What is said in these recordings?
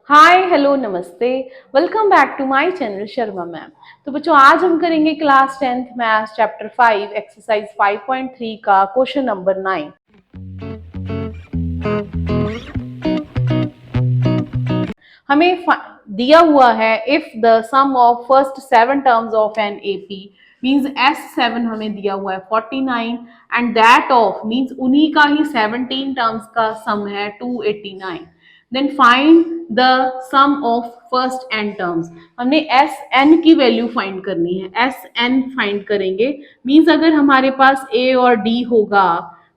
हाय hello नमस्ते। Welcome back to my channel Sharma ma'am. तो बच्चों आज हम करेंगे class 10th maths chapter 5 exercise 5.3 का क्वेश्चन नंबर 9। हमें दिया हुआ है if the sum of first 7 terms of an AP means S7 हमें दिया हुआ है 49 एंड दैट ऑफ मींस उन्हीं का ही 17 टर्म्स का सम है 289। Then find the sum of first n terms. हमने एस एन की वैल्यू फाइंड करनी है, एस एन फाइंड करेंगे। मींस अगर हमारे पास ए और डी होगा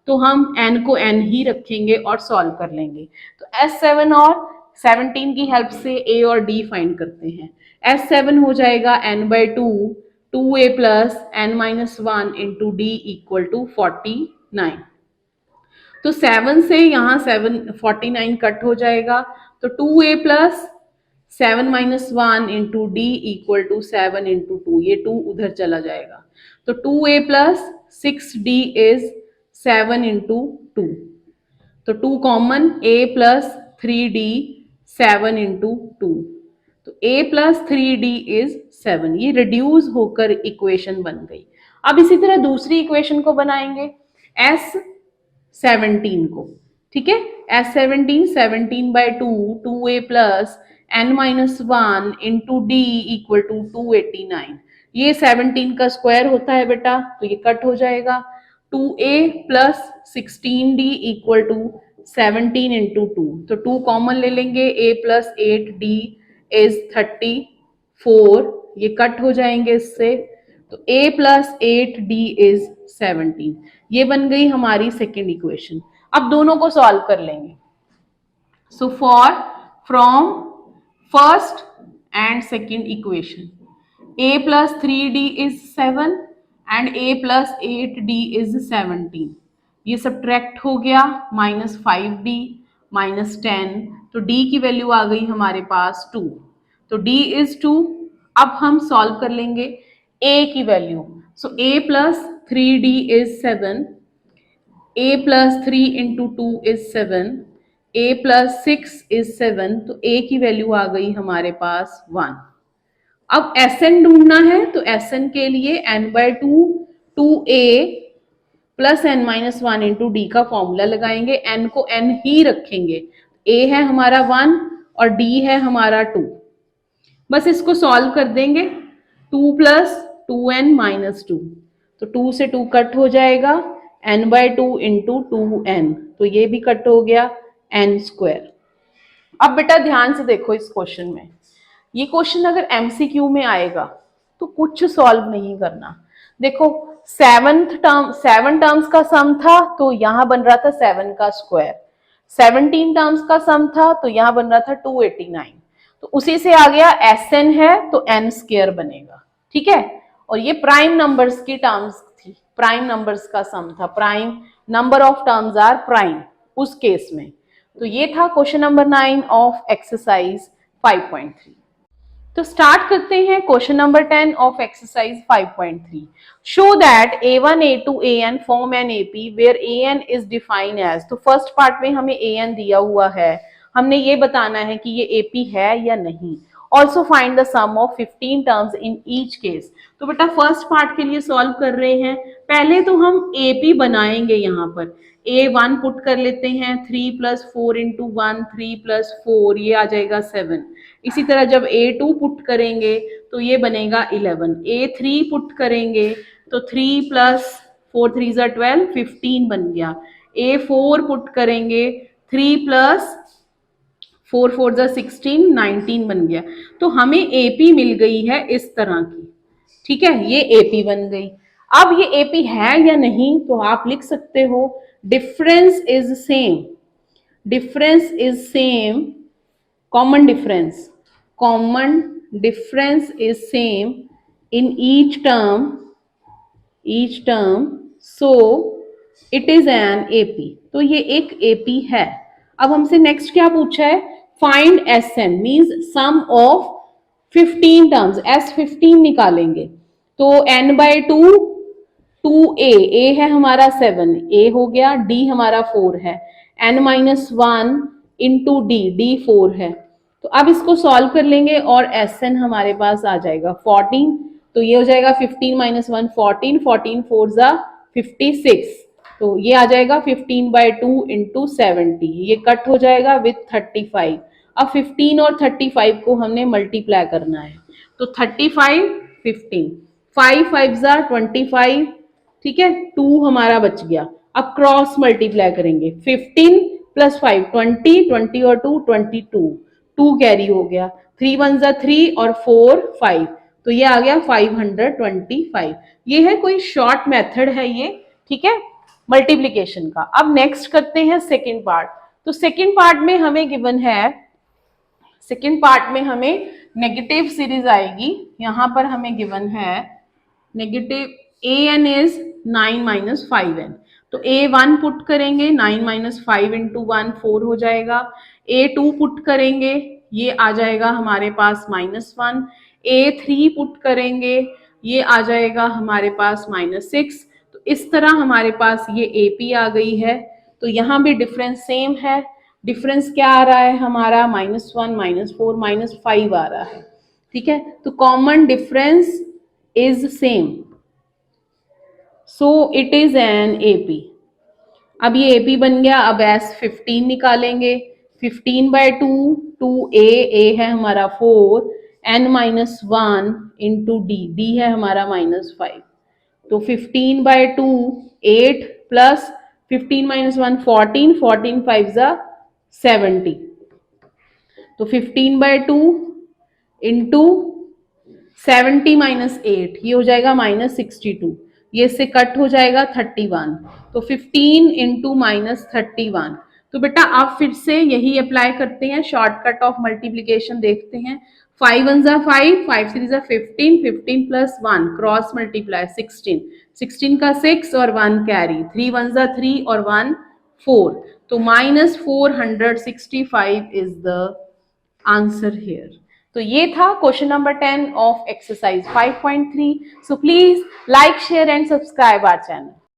तो हम एन को एन ही रखेंगे और सॉल्व कर लेंगे। तो S7 और 17 की हेल्प से ए और डी फाइंड करते हैं। S7 हो जाएगा n/2 2a plus n-1 into d equal to 49। तो 7 से यहाँ 49 कट हो जाएगा तो 2a plus 7-1 into d equal to 7 into 2, ये 2 उधर चला जाएगा तो 2a plus 6d is 7 into 2। तो 2 common, a plus 3d 7 into 2, तो a प्लस 3d इज 7। ये रिड्यूस होकर इक्वेशन बन गई। अब इसी तरह दूसरी इक्वेशन को बनाएंगे S17 को। ठीक है, S17 17/2 2a plus n-1 into d equal to 289। ये 17 का स्क्वायर होता है बेटा तो ये कट हो जाएगा 2a plus 16d equal to 17 into 2, तो 2 कॉमन ले लेंगे, a प्लस 8d इज 34, ये कट हो जाएंगे इससे तो a प्लस 8d इज 17। ये बन गई हमारी सेकेंड इक्वेशन। अब दोनों को सॉल्व कर लेंगे। So for from first and second equation a plus 3d is 7 and a plus 8d is 17। ये सब्ट्रैक्ट हो गया -5d -10, तो d की वैल्यू आ गई हमारे पास 2, तो d इज 2। अब हम सॉल्व कर लेंगे a की value. So a plus 3d is 7, a plus 3 into 2 is 7, a plus 6 is 7, तो a की वैल्यू आ गई हमारे पास 1। अब Sn ढूंढना है तो Sn के लिए n/2 2a plus n-1 into D का फॉर्मूला लगाएंगे, n को n ही रखेंगे। a है हमारा 1 और d है हमारा 2। बस इसको सॉल्व कर देंगे 2 प्लस 2n-2, तो 2 से 2 कट हो जाएगा n/2 इंटू 2n, तो ये भी कट हो गया n²। अब बेटा ध्यान से देखो इस क्वेश्चन में, ये क्वेश्चन अगर एमसीक्यू में आएगा तो कुछ सॉल्व नहीं करना। देखो 7 टर्म्स का सम था तो यहां बन रहा था 7 का स्क्वायर, 17 टर्म्स का सम था तो यहां बन रहा था 289, तो उसी से आ गया Sn है तो n² बनेगा। ठीक है, और ये प्राइम नंबर्स की टर्म्स थी, प्राइम नंबर्स का सम था, prime number of terms are prime उस केस में। तो ये था क्वेश्चन नंबर 9 ऑफ एक्सरसाइज 5.3। तो स्टार्ट करते हैं question number 10 of exercise 5.3। Show that a1 a2 an form an AP where an is defined as. तो फर्स्ट पार्ट में हमें an दिया हुआ है, हमने ये बताना है कि ये एपी है या नहीं। Also find the sum of 15 terms in each case. तो बेटा फर्स्ट पार्ट के लिए सॉल्व कर रहे हैं, पहले तो हम एपी बनाएंगे। यहाँ पर a1 पुट कर लेते हैं, 3 प्लस 4 इंटू 1 3 प्लस 4, ये आ जाएगा 7। इसी तरह जब a2 पुट करेंगे तो ये बनेगा 11, a3 पुट करेंगे तो 3 प्लस 4 3 ज़ा 12 15 बन गया, a4 पुट करेंगे 3 प्लस 4 4 ज़ा 16 19 बन गया। तो हमें एपी मिल गई है इस तरह की। ठीक है, ये एपी बन गई। अब ये एपी है या नहीं तो आप लिख सकते हो difference is same, difference is same, common difference is same in each term, so it is an AP। तो ये एक AP है। अब हमसे नेक्स्ट क्या पूछा है, find Sn means sum of 15 terms, S15 निकालेंगे तो n/2 2a, a है हमारा 7, a हो गया, d हमारा 4 है, n-1 इंटू डी 4 है, तो अब इसको सॉल्व कर लेंगे और एस एन हमारे पास आ जाएगा 14। तो ये हो जाएगा 15 माइनस 1 14, 14 फोर जा 56। तो ये आ जाएगा 15/2 इंटू 70, ये कट हो जाएगा विथ 35। अब 15 और 35 को हमने मल्टीप्लाई करना है। तो 35 15, 5 5 जा 25, ठीक है, 2 हमारा बच गया। अब क्रॉस मल्टीप्लाई करेंगे, 15 प्लस 5 20, 20 और 2 22, 2 कैरी हो गया, 3 1 जा 3 और 4 5, तो ये आ गया 525। ये है कोई शॉर्ट मेथड है ये, ठीक है, मल्टीप्लीकेशन का। अब नेक्स्ट करते हैं सेकेंड पार्ट। तो सेकेंड पार्ट में हमें गिवन है, सेकेंड पार्ट में हमें नेगेटिव सीरीज आएगी। यहां पर हमें गिवन है negative a n is 9 minus 5n। तो ए 1 पुट करेंगे, 9 माइनस 5 इंटू 1 4 हो जाएगा। ए 2 पुट करेंगे, ये आ जाएगा हमारे पास -1। ए 3 पुट करेंगे, ये आ जाएगा हमारे पास -6। तो इस तरह हमारे पास ये ए पी आ गई है। तो यहाँ भी डिफरेंस सेम है। डिफरेंस क्या आ रहा है हमारा, -1 -4 -5 आ रहा है, ठीक है। तो common difference is same, so it is an AP. अब ये एपी बन गया। अब एस 15 निकालेंगे, 15/2, 2a है हमारा 4, n-1 इंटू डी है हमारा -5। तो 15/2 8 प्लस 15 माइनस 1 14, 14 5 जा 70। तो 15/2 इंटू 70 माइनस 8, ये हो जाएगा -62। ये से कट हो जाएगा 31। तो 15 इंटू -31। तो बेटा आप फिर से यही अप्लाई करते हैं, शॉर्टकट ऑफ मल्टीप्लीकेशन देखते हैं। 5 1 जा 5, 5 3 जा 15, 15 प्लस 1 क्रॉस मल्टीप्लाई 16, 16 का 6 और 1 कैरी, 3 1 जा 3 और 1 4। तो -465 इज द आंसर हियर। तो ये था question number 10 of exercise 5.3। So please like share and subscribe our channel.